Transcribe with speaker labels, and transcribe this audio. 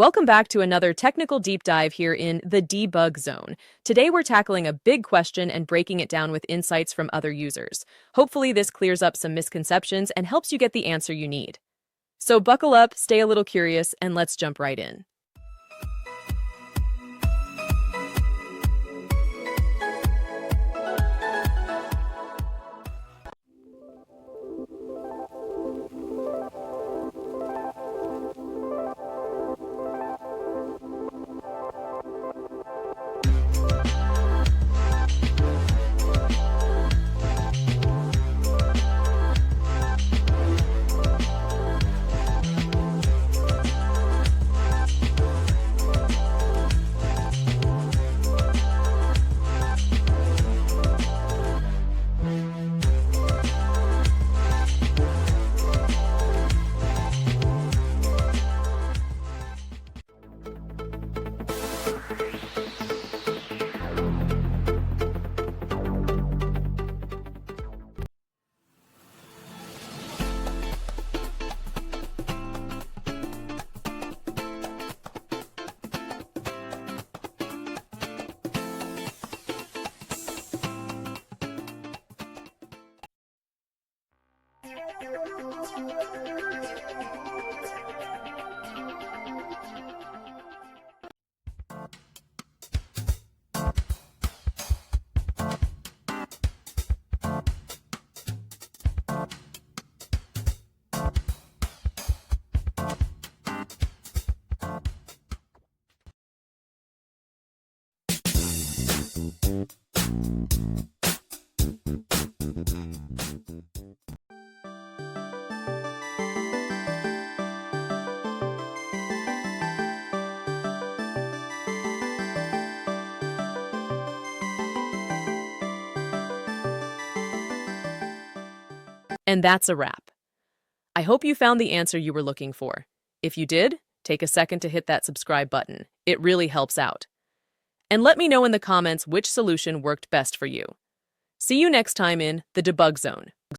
Speaker 1: Welcome back to another technical deep dive here in the debug zone. Today we're tackling a big question and breaking it down with insights from other users. Hopefully this clears up some misconceptions and helps you get the answer you need. So buckle up, stay a little curious, and let's jump right in. And that's a wrap. I hope you found the answer you were looking for. If you did, take a second to hit that subscribe button. It really helps out. And let me know in the comments which solution worked best for you. See you next time in the Debug Zone.